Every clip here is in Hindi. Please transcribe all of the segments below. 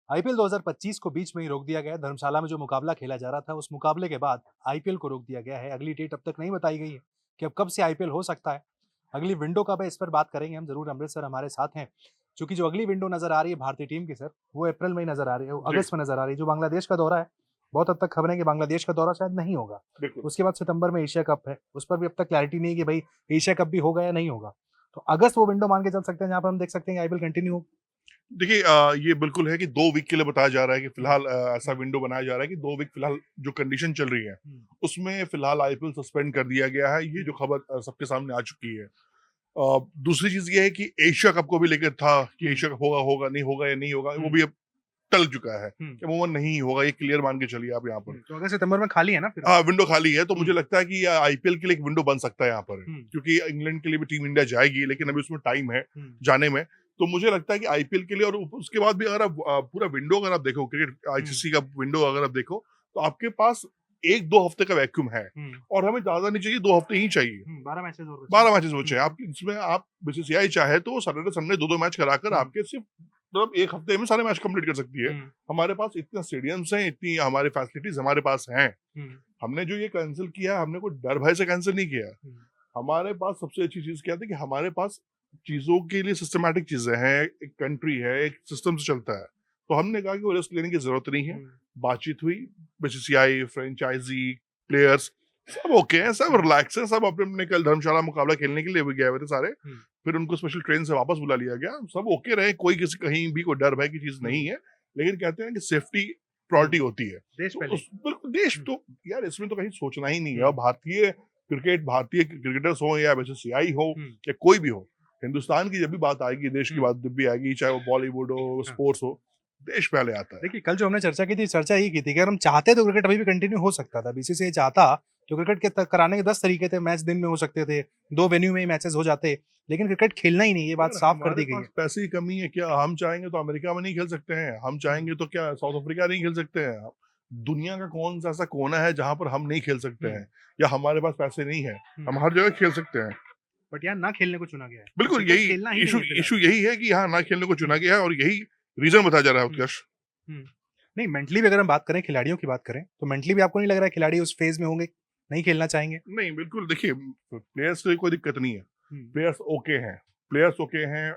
आईपीएल 2025 को बीच में ही रोक दिया गया है। धर्मशाला में जो मुकाबला खेला जा रहा था, उस मुकाबले के बाद आईपीएल को रोक दिया गया है। अगली डेट अब तक नहीं बताई गई है कि अब कब से आईपीएल हो सकता है। अगली विंडो कब है, इस पर बात करेंगे हम ज़रूर। अमृत सर हमारे साथ हैं। चूँकि जो अगली विंडो नज़र आ रही है भारतीय टीम की सर, वो अप्रैल में ही नज़र आ रही है, वो जी, अगस्त में नज़र आ रही है। जो बांग्लादेश का दौरा है, बहुत हद तक खबर है कि बांग्लादेश का दौरा शायद नहीं होगा। बिल्कुल। उसके बाद सितंबर में एशिया कप है, उस पर भी अब तक क्लैरिटी नहीं है कि भाई एशिया कप भी होगा या नहीं होगा। तो अगस्त वो विंडो मान के चल सकते हैं जहाँ पर हम देख सकते हैं कि आईपीएल कंटिन्यू हो। देखिए ये बिल्कुल है कि 2 वीक के लिए बताया जा रहा है कि हुँ, फिलहाल ऐसा हुँ, विंडो बनाया जा रहा है कि 2 वीक फिलहाल जो कंडीशन चल रही है, हुँ, उसमें फिलहाल आईपीएल सस्पेंड कर दिया गया है। ये हुँ, जो खबर सबके सामने आ चुकी है। दूसरी चीज़ ये है कि एशिया कप को भी लेकर था कि हुँ, एशिया कप होगा, होगा, नहीं होगा या नहीं होगा, वो हुँ, भी अब टल चुका है हुँ, कि अमूमन नहीं होगा, ये क्लियर मान के चलिए आप यहाँ पर। तो अगस्त सितंबर में खाली है ना फिर? हाँ, विंडो खाली है, तो हुँ, मुझे लगता है कि आईपीएल के लिए एक विंडो बन सकता है यहाँ पर, हुँ, क्योंकि इंग्लैंड के लिए भी टीम इंडिया जाएगी, लेकिन अभी उसमें टाइम है हुँ, जाने में। तो मुझे लगता है कि आईपीएल के लिए और उसके बाद भी अगर आप पूरा विंडो अगर आप देखो, क्रिकेट हुँ, आईसीसी का विंडो अगर आप देखो, तो आपके पास 1-2 हफ्ते का वैक्यूम है हुँ, और हमें ज़्यादा नहीं चाहिए, 2 हफ्ते ही चाहिए। 12 मैचेज़ और बचे हैं। 12 मैचेस बचे हुँ, हैं। आप इसमें आप बीसीसीआई चाहे तो सैटरडे संडे 2-2 मैच कराकर हुँ, आपके सिर्फ मतलब 1 हफ्ते में सारे मैच कंप्लीट कर सकती है। हुँ, हमारे पास इतने स्टेडियम्स हैं, इतनी हमारे फैसिलिटीज़ हमारे पास हैं। हुँ, हमने जो ये कैंसल किया है, हमने कोई डर भय से कैंसल नहीं किया। हुँ, हमारे पास सबसे अच्छी चीज़ क्या थी कि हमारे पास चीज़ों के लिए सिस्टमैटिक चीज़ें हैं, एक कंट्री है, एक सिस्टम से चलता है। तो हमने कहा कि वो रिस्क लेने की ज़रूरत नहीं है। हुँ, बातचीत हुई, बीसीसीआई, फ्रेंचाइज़ी, प्लेयर्स सब ओके हैं, सब हुँ, रिलैक्स हैं, सब अपने-अपने कल धर्मशाला मुकाबला खेलने के लिए भी गए हुए थे सारे। हुँ, फिर उनको स्पेशल ट्रेन से वापस बुला लिया गया। सब ओके रहे, कोई किसी कहीं भी कोई डर भय की चीज़ हुँ, नहीं है। लेकिन कहते हैं कि सेफ्टी हुँ, प्रायोरिटी होती है। देश तो पहले। उस बिल्कुल देश हुँ, तो यार इसमें तो कहीं सोचना ही नहीं है। और हुँ, भारतीय क्रिकेटर्स हों या बीसीसीआई हो हुँ, या कोई भी हो, हिंदुस्तान की जब भी बात आएगी, देश की हुँ, बात जब भी आएगी, चाहे वो बॉलीवुड हो, हाँ। स्पोर्ट्स हो, देश पहले आता है। देखिए, कल जो हमने चर्चा की थी, चर्चा यही की थी कि अगर हम चाहते तो क्रिकेट अभी भी कंटिन्यू हो सकता था। बीसीसीआई चाहता तो क्रिकेट के कराने के 10 तरीके थे। मैच दिन में हो सकते थे, 2 वेन्यू में ही मैचेज़ हो जाते, लेकिन क्रिकेट खेलना ही नहीं, ये बात यार साफ कर हमारे दी गई पास है। पैसे की कमी है क्या? हम चाहेंगे तो अमेरिका में नहीं खेल सकते हैं, हम हुँ, चाहेंगे तो क्या साउथ अफ्रीका नहीं खेल सकते हैं? दुनिया का कौन-सा ऐसा कोना है जहाँ पर हम नहीं खेल सकते हुँ, हैं या हमारे पास पैसे नहीं हैं? हुँ, हम हर जगह खेल सकते हैं। बट यहाँ ना खेलने को चुना गया है। तो बिल्कुल क्रिकेट यही खेलना ही नहीं इश्यू है फिलहाल। इश्यू यही है कि यहाँ ना खेलने को हुँ, चुना गया है और यही रीज़न बताया जा रहा है हुँ, उत्कर्ष। हुँ। नहीं, मेंटली भी अगर हम बात करें, खिलाड़ियों की बात करें, तो मेंटली भी आपको नहीं लग रहा है खिलाड़ी उस फेज़ में होंगे, नहीं खेलना चाहेंगे? नहीं, बिल्कुल देखिए प्लेयर्स से कोई दिक्कत नहीं है। हुँ, प्लेयर्स ओके हैं, प्लेयर्स ओके हैं,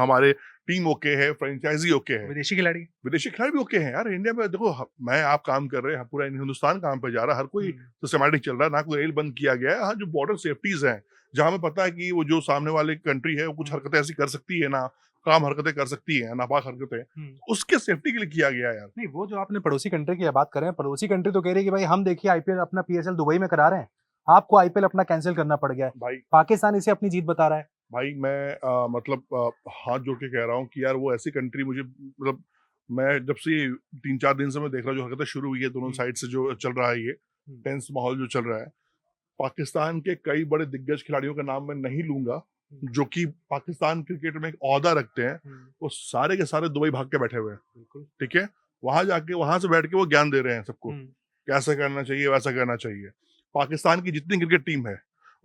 हमारे टीम ओके है, फ्रेंचाइज़ी ओके है। विदेशी खिलाड़ी? विदेशी खिलाड़ी भी ओके हैं यार। इंडिया में देखो मैं आप काम कर रहे हैं, पूरा हिंदुस्तान काम पे जा रहा है, हर कोई हुँ, सिस्टमैटिक चल रहा है, ना कोई रेल बंद किया गया है। हाँ, जो बॉर्डर सेफ्टीज़ हैं, जहाँ हमें पता है कि वो जो सामने वाली कंट्री है, वो कुछ हुँ, हरकतें ऐसी कर सकती है ना, काम हरकतें कर सकती है, नापाक हरकतें, हुँ। उसके सेफ्टी के लिए किया गया है यार। नहीं, वो जो आपने पड़ोसी कंट्री की बात कर रहे हैं, पड़ोसी कंट्री तो कह रही है कि भाई हम देखिए आईपीएल अपना पीएसएल दुबई में करा रहे हैं, आपको आईपीएल अपना कैंसल करना पड़ गया है। भाई पाकिस्तान इसे अपनी जीत बता रहा है। भाई मैं मतलब हाथ जोड़ के कह रहा हूँ कि यार वो ऐसी कंट्री मुझे मतलब मैं जब से 3-4 दिन से मैं देख रहा हूँ जो हरकतें शुरू हुई है दोनों हुँ, साइड से जो चल रहा है ये, हुँ, टेंस माहौल जो चल रहा है। पाकिस्तान के कई बड़े दिग्गज खिलाड़ियों का नाम मैं नहीं लूँगा, हुँ, जो कि पाकिस्तान क्रिकेट में एक ओहदा रखते हैं, हुँ, वो सारे के सारे दुबई भाग के बैठे हुए हैं, बिल्कुल। ठीक है? वहाँ जाके वहाँ से बैठ के वो ज्ञान दे रहे हैं सबको, हुँ, कैसे करना चाहिए, वैसा करना चाहिए। पाकिस्तान की जितनी क्रिकेट टीम है,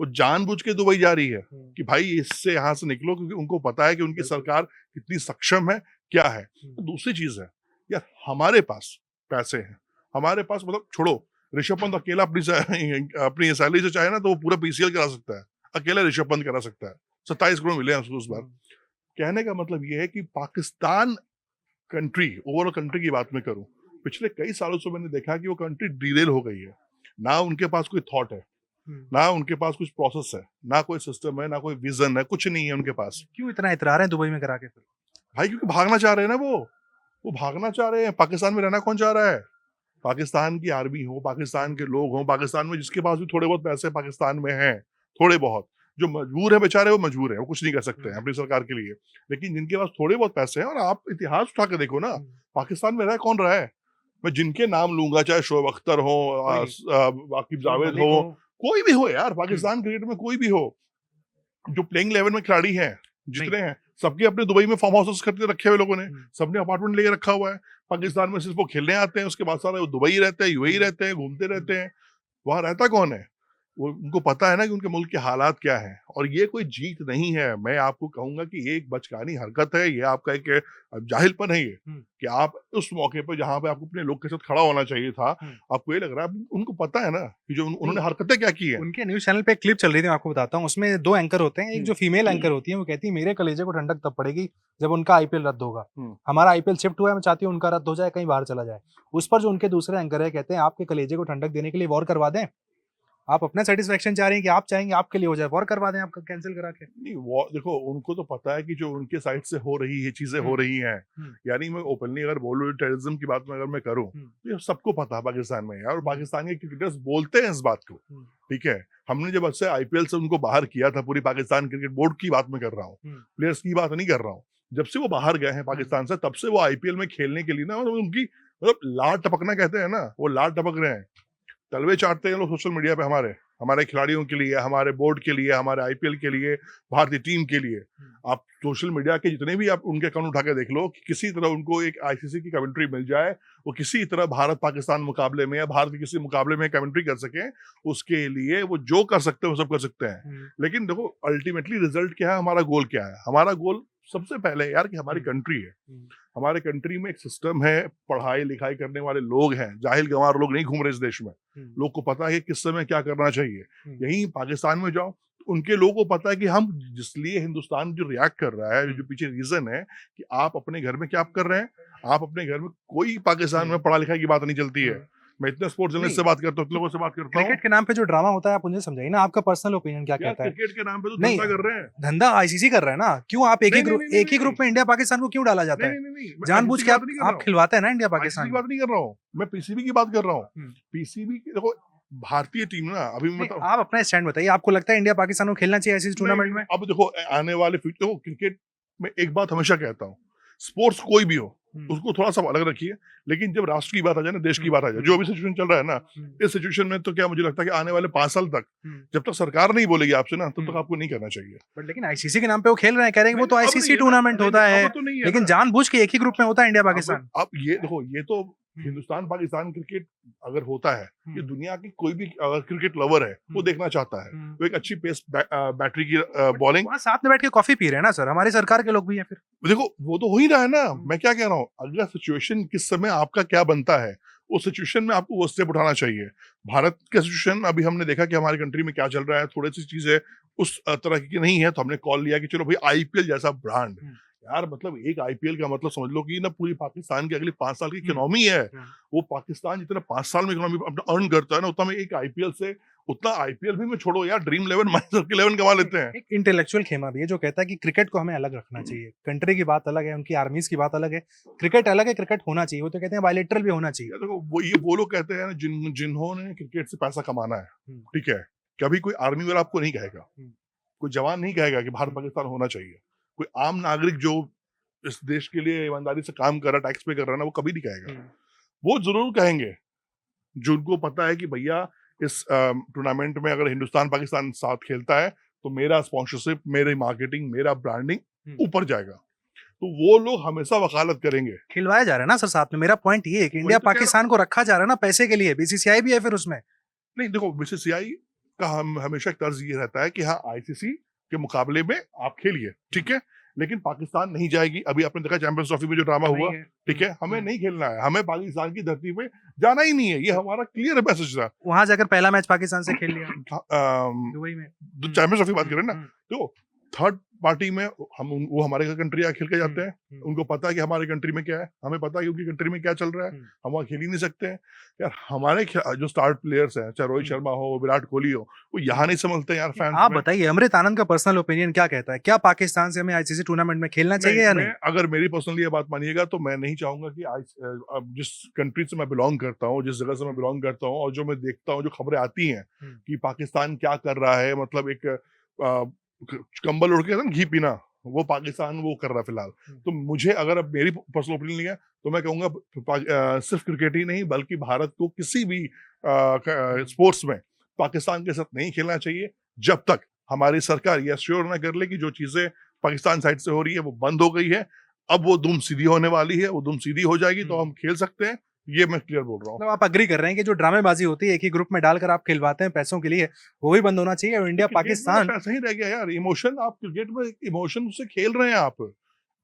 वो जानबूझ के दुबई जा रही है हुँ, कि भाई इससे यहाँ से निकलो क्योंकि उनको पता है कि उनकी बिल्कुल। सरकार कितनी सक्षम है, क्या है। हुँ, दूसरी चीज़ है, यार हमारे पास पैसे हैं, हमारे पास मतलब छोड़ो ऋषभ पंत अकेला अपनी सैलरी से चाहे ना तो वो पूरा पीसीएल करा सकता है। अकेला ऋषभ पंत करा सकता है। 27 करोड़ मिले हैं उसको उस बार। हुँ, कहने का मतलब ये है कि पाकिस्तान कंट्री ओवरऑल कंट्री की बात मैं करूँ, पिछले कई सालों से मैंने देखा कि वो कंट्री डिरेल हो गई है। ना उनके पास कोई थॉट है, हुँ। ना उनके पास कुछ प्रोसेस है, ना कोई सिस्टम है, ना कोई विज़न है, कुछ नहीं है उनके पास। क्यों इतना इतरा रहे हैं दुबई में करा के फिर? भाई क्योंकि भागना चाह रहे हैं ना वो भागना चाह रहे हैं। पाकिस्तान में रहना कौन चाह रहा है? पाकिस्तान की आर्मी हो, पाकिस्तान हुँ, के लोग हों, पाकिस्तान में जिसके पास भी थोड़े बहुत पैसे पाकिस्तान में हैं, थोड़े बहुत, जो मजबूर हैं बेचारे वो मजबूर हैं, वो कुछ नहीं कर सकते हैं हुँ, अपनी सरकार के लिए। लेकिन जिनके पास थोड़े बहुत पैसे हैं और आप इतिहास उठा के देखो ना, हुँ, पाकिस्तान में रह कौन रहा है? मैं जिनके नाम लूँगा चाहे शोएब अख्तर हो कोई नहीं। वाकिब शुएब जावेद मलिक हो, हो। कोई भी हो यार हुँ, पाकिस्तान क्रिकेट में कोई भी हो, जो प्लेइंग 11 में खिलाड़ी हैं, नहीं। जितने हैं, सबके अपने दुबई में फार्म हाउसेस करके रखे हुए लोगों ने, हुँ, सबने अपार्टमेंट लेके रखा हुआ है। पाकिस्तान में सिर्फ वो खेलने आते हैं, उसके बाद सारा वो दुबई रहते हैं, यूएई हुँ, रहते हैं, घूमते हुँ, रहते हैं। वहाँ रहता कौन है? वो उनको पता है ना कि उनके मुल्क के हालात क्या हैं, और ये कोई जीत नहीं है। मैं आपको कहूंगा कि ये एक बचकानी हरकत है, ये आपका एक जाहिलपन है ये, कि आप उस मौके पर जहां पे आपको अपने लोग के साथ खड़ा होना चाहिए था, आपको ये लग रहा है, उनको पता है ना कि जो उन्होंने हरकतें क्या की है। उनके न्यूज चैनल पे एक क्लिप चल रही थी, मैं आपको बताता हूँ। उसमें 2 एंकर होते हैं, एक जो फीमेल एंकर होती है वो कहती है मेरे कलेजे को ठंडक तब पड़ेगी जब उनका आईपीएल रद्द होगा। हमारा आईपीएल शिफ्ट हुआ है, मैं चाहती हूँ उनका रद्द हो जाए, कहीं बाहर चला जाए। उस पर जो उनके दूसरे एंकर है कहते हैं आपके कलेजे को ठंडक देने के लिए वॉर करवा दें, आप अपना सेटिस्फेक्शन चाह रही हैं कि आप चाहेंगे आपके लिए हो जाए, वॉर करवा दें आपका कैंसिल करा के। नहीं, वो देखो, उनको तो पता है कि जो उनके साइड से हो रही है चीजें हो रही हैं। यानी मैं ओपनली अगर बोलूं, टेररिज्म की बात में अगर मैं करूं, तो ये सबको पता है पाकिस्तान में यार, और पाकिस्तान के क्रिकेटर्स बोलते हैं इस बात को। ठीक है, हमने जब अच्छे आईपीएल से उनको बाहर किया था, पूरी पाकिस्तान क्रिकेट बोर्ड की बात में कर रहा हूँ, प्लेयर्स की बात नहीं कर रहा हूँ, जब से वो बाहर गए हैं पाकिस्तान से, तब से वो आईपीएल में खेलने के लिए ना, उनकी लार टपकना कहते हैं ना, वो लार टपक रहे हैं, तलवे चाटते हैं लोग सोशल मीडिया पे हमारे हमारे खिलाड़ियों के लिए, हमारे बोर्ड के लिए, हमारे आईपीएल के लिए, भारतीय टीम के लिए। आप सोशल मीडिया के जितने भी आप उनके अकाउंट उठा के देख लो, कि किसी तरह उनको एक आईसीसी की कमेंट्री मिल जाए, वो किसी तरह भारत पाकिस्तान मुकाबले में या भारत के किसी मुकाबले में कमेंट्री कर सके, उसके लिए वो जो कर सकते हैं वो सब कर सकते हैं। लेकिन देखो अल्टीमेटली रिजल्ट क्या है, हमारा गोल क्या है? हमारा गोल सबसे पहले यार कि हमारी कंट्री है, हमारे कंट्री में एक सिस्टम है, पढ़ाई लिखाई करने वाले लोग हैं, जाहिल गंवार लोग नहीं घूम रहे इस देश में, लोग को पता है कि किस समय क्या करना चाहिए। यही पाकिस्तान में जाओ, उनके लोगों को पता है कि हम जिसलिए हिंदुस्तान जो रिएक्ट कर रहा है, जो पीछे रीजन है कि आप अपने घर में क्या कर रहे हैं, आप अपने घर में, कोई पाकिस्तान में पढ़ा लिखा की बात नहीं चलती है। मैं इतने स्पोर्ट्स जर्नलिस्ट से बात करता हूँ, लोगों से बात करता हूँ। क्रिकेट के नाम पे जो ड्रामा होता है आप मुझे समझाइए ना, आपका पर्सनल ओपिनियन क्या कहता है? क्रिकेट के नाम पे तो नहीं, धंधा कर रहे हैं। धंधा आईसीसी कर रहा है ना, क्यों आप एक ही ग्रुप में इंडिया पाकिस्तान को क्यों डाला जाता है? जानबूझ के आप खिलवाते हैं ना इंडिया पाकिस्तान की बात नहीं कर रहा हूँ, मैं पीसीबी की बात कर रहा हूँ। पीसीबी देखो, भारतीय टीम ना, अभी मतलब आप अपना स्टैंड बताइए, आपको लगता है इंडिया पाकिस्तान को खेलना चाहिए ऐसी टूर्नामेंट में? अब देखो आने वाले फ्यूचर, देखो क्रिकेट में एक बात हमेशा कहता हूँ, स्पोर्ट्स कोई भी हो उसको थोड़ा सा अलग रखिए, लेकिन जब राष्ट्र की बात आ जाए ना, देश की बात आ जाए, जो अभी सिचुएशन चल रहा है ना, इस सिचुएशन में तो क्या मुझे लगता है कि आने वाले 5 साल तक जब तक सरकार नहीं बोलेगी आपसे ना, तब तक आपको नहीं करना चाहिए। बट लेकिन आईसीसी के नाम पे वो खेल रहे हैं, कह रहे हैं वो तो आईसीसी टूर्नामेंट होता है, लेकिन जानबूझ के एक ही ग्रुप में होता है इंडिया पाकिस्तान। अब ये देखो, ये तो हिंदुस्तान पाकिस्तान क्रिकेट अगर होता है, ये दुनिया की कोई भी अगर क्रिकेट लवर है वो देखना चाहता है, वो एक अच्छी पेस बैटरी की बॉलिंग, वहाँ साथ में बैठ के कॉफी पी रहे हैं ना सर, हमारी सरकार के लोग भी हैं। फिर देखो वो तो हो ही रहा है ना, मैं क्या कह रहा हूँ, अगला सिचुएशन किस समय आपका क्या बनता है, उस सिचुएशन में आपको वो स्टेप उठाना चाहिए। भारत का सिचुएशन अभी हमने देखा कि हमारी कंट्री में क्या चल रहा है, थोड़ी सी चीजें उस तरह की नहीं है, तो हमने कॉल लिया कि चलो भाई आईपीएल जैसा ब्रांड, यार मतलब एक आईपीएल का मतलब समझ लो कि ना पूरी पाकिस्तान की अगली 5 साल की इकोनॉमी है। वो पाकिस्तान जितना 5 साल में इकोनॉमी अपना अर्न करता है ना, उतना में एक आईपीएल से, उतना आईपीएल भी मैं छोड़ो यार, ड्रीम 11 माइनस 11 कमा लेते हैं। एक इंटेलेक्चुअल खेमा भी है जो कहता है कि क्रिकेट को हमें अलग रखना चाहिए, कंट्री की बात अलग है, उनकी आर्मीज की बात अलग है, क्रिकेट अलग है, क्रिकेट होना चाहिए। वो तो कहते हैं बायलैटरल भी होना चाहिए। देखो वो लोग कहते हैं ना, जिन्होंने क्रिकेट से पैसा कमाना है, ठीक है, कभी कोई आर्मी वाला आपको नहीं कहेगा, कोई जवान नहीं कहेगा कि भारत पाकिस्तान होना चाहिए, कोई आम नागरिक जो इस देश के लिए ईमानदारी से काम कर रहा है, टैक्स पे कर रहा है ना, वो कभी नहीं कहेगा। वो जरूर कहेंगे जो उनको पता है कि भैया इस टूर्नामेंट में अगर हिंदुस्तान पाकिस्तान साथ खेलता है तो मेरा स्पॉन्सरशिप, मेरी मार्केटिंग, मेरा ब्रांडिंग ऊपर जाएगा, तो वो लोग हमेशा वकालत करेंगे। खिलवाया जा रहा है ना सर साथ में, मेरा पॉइंट ये है कि इंडिया पाकिस्तान को रखा जा रहा है ना पैसे के लिए, बीसीसीआई भी है फिर उसमें। नहीं देखो, बीसीसीआई का हमेशा एक तर्ज ये रहता है कि हाँ आईसीसी के मुकाबले में आप खेलिए, ठीक है, लेकिन पाकिस्तान नहीं जाएगी। अभी आपने देखा चैंपियंस ट्रॉफी में जो ड्रामा हुआ, ठीक है, हमें नहीं खेलना है, हमें पाकिस्तान की धरती पे जाना ही नहीं है, ये हमारा क्लियर मैसेज था। वहां जाकर पहला मैच पाकिस्तान से खेल लिया दुबई में, चैंपियंस ट्रॉफी बात करें ना, तो थर्ड पार्टी में वो हमारे कंट्री आ खेल के जाते हैं, उनको पता है कि हमारी कंट्री में क्या है, हमें पता है कि उनकी कंट्री में क्या चल रहा है, हम वहाँ खेल ही नहीं सकते हैं यार। हमारे जो स्टार प्लेयर्स हैं, चाहे रोहित शर्मा हो, विराट कोहली हो, वो यहाँ नहीं समझते यार फैंस। आप बताइए, अमृत आनंद का पर्सनल ओपिनियन क्या कहता है, क्या पाकिस्तान से हमें आईसीसी टूर्नामेंट में खेलना चाहिए या नहीं? अगर मेरी पर्सनली ये बात मानिएगा तो मैं नहीं चाहूंगा कि जिस कंट्री से मैं बिलोंग करता हूँ, जिस जगह से मैं बिलोंग करता हूँ, और जो मैं देखता हूँ, जो खबरें आती हैं कि पाकिस्तान क्या कर रहा है, मतलब एक कंबल उड़ के ना घी पीना, वो पाकिस्तान वो कर रहा है फिलहाल। तो मुझे अगर अब मेरी पर्सनल ओपिनियन लिया तो मैं कहूंगा सिर्फ क्रिकेट ही नहीं बल्कि भारत को किसी भी स्पोर्ट्स में पाकिस्तान के साथ नहीं खेलना चाहिए, जब तक हमारी सरकार ये श्योर ना कर ले कि जो चीजें पाकिस्तान साइड से हो रही है वो बंद हो गई है। अब वो दुम सीधी होने वाली है, वो दुम सीधी हो जाएगी तो हम खेल सकते हैं, ये मैं क्लियर बोल रहा हूँ। मतलब आप अग्री कर रहे हैं कि जो ड्रामेबाजी होती है एक ही ग्रुप में डालकर आप खिलवाते हैं पैसों के लिए, वो भी बंद होना चाहिए और इंडिया क्रिकेट में पाकिस्तान पैसा ही रह गया यार, इमोशन, आप क्रिकेट में इमोशन से खेल रहे हैं आप।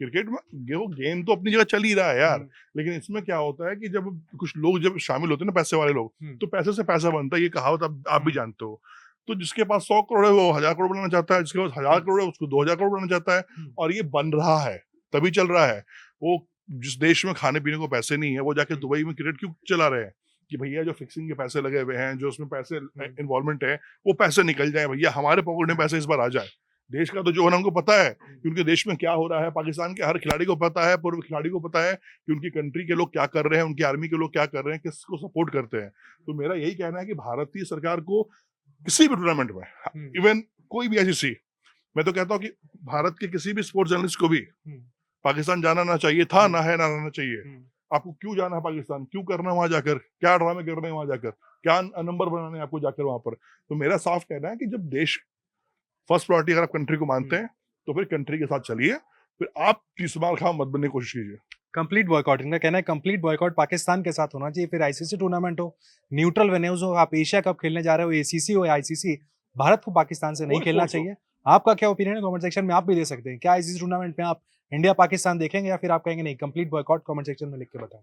क्रिकेट में वो गेम तो अपनी जगह चल ही रहा है यार, लेकिन इसमें क्या होता है कि जब कुछ लोग जब शामिल होते हैं ना, पैसे वाले लोग, तो पैसे से पैसा बनता है, ये कहावत आप भी जानते हो। तो जिसके पास 100 करोड़ है वो 1000 करोड़ बनाना चाहता है, जिसके पास 1000 करोड़ है उसको 2000 करोड़ बनाना चाहता है, और ये बन रहा है, तभी चल रहा है। वो जिस देश में खाने पीने को पैसे नहीं है, वो जाके दुबई में क्रिकेट क्यों चला रहे हैं कि भैया जो फिक्सिंग के पैसे लगे हुए हैं, जो उसमें पैसे इन्वॉल्वमेंट है, वो पैसे निकल जाए भैया, हमारे पॉकेट में पैसे इस बार आ जाए। देश का तो जो है ना, उनको पता है कि उनके देश में क्या हो रहा है, पाकिस्तान के हर खिलाड़ी को पता है, पूर्व खिलाड़ी को पता है कि उनकी कंट्री के लोग क्या कर रहे हैं, उनकी आर्मी के लोग क्या कर रहे हैं, किसको सपोर्ट करते हैं। तो मेरा यही कहना है कि भारतीय सरकार को किसी भी टूर्नामेंट में, इवन कोई भी ICC, मैं तो कहता हूँ कि भारत के किसी भी स्पोर्ट्स जर्नलिस्ट को भी पाकिस्तान जाना ना चाहिए था, ना है, ना रहना चाहिए। आपको क्यों जाना है पाकिस्तान, क्यों करना है वहां जाकर, क्या ड्रामे कर रहे हैं वहां जाकर, क्या नंबर बनाने हैं आपको जाकर वहां पर। तो मेरा साफ कहना है कि जब देश फर्स्ट प्रायोरिटी अगर आप कंट्री को मानते हैं, तो फिर कंट्री के साथ चलिए, फिर आप तीसरा खां मत बनने की कोशिश कीजिए। कंप्लीट बॉयकॉट, इनका कहना है कंप्लीट बॉयकॉट पाकिस्तान के साथ होना चाहिए, फिर ICC टूर्नामेंट हो, न्यूट्रल वेन्यूज हो, आप एशिया कप खेलने जा रहे हो, ACC हो या ICC, भारत को पाकिस्तान से नहीं कोई खेलना स्पोर्ट्स हो। चाहिए। आपका क्या ओपिनियन है कमेंट सेक्शन में आप भी दे सकते हैं। क्या ICC टूर्नामेंट में आप इंडिया पाकिस्तान देखेंगे या फिर आप कहेंगे नहीं कंप्लीट बॉयकॉट, कमेंट सेक्शन में लिख के बताएं।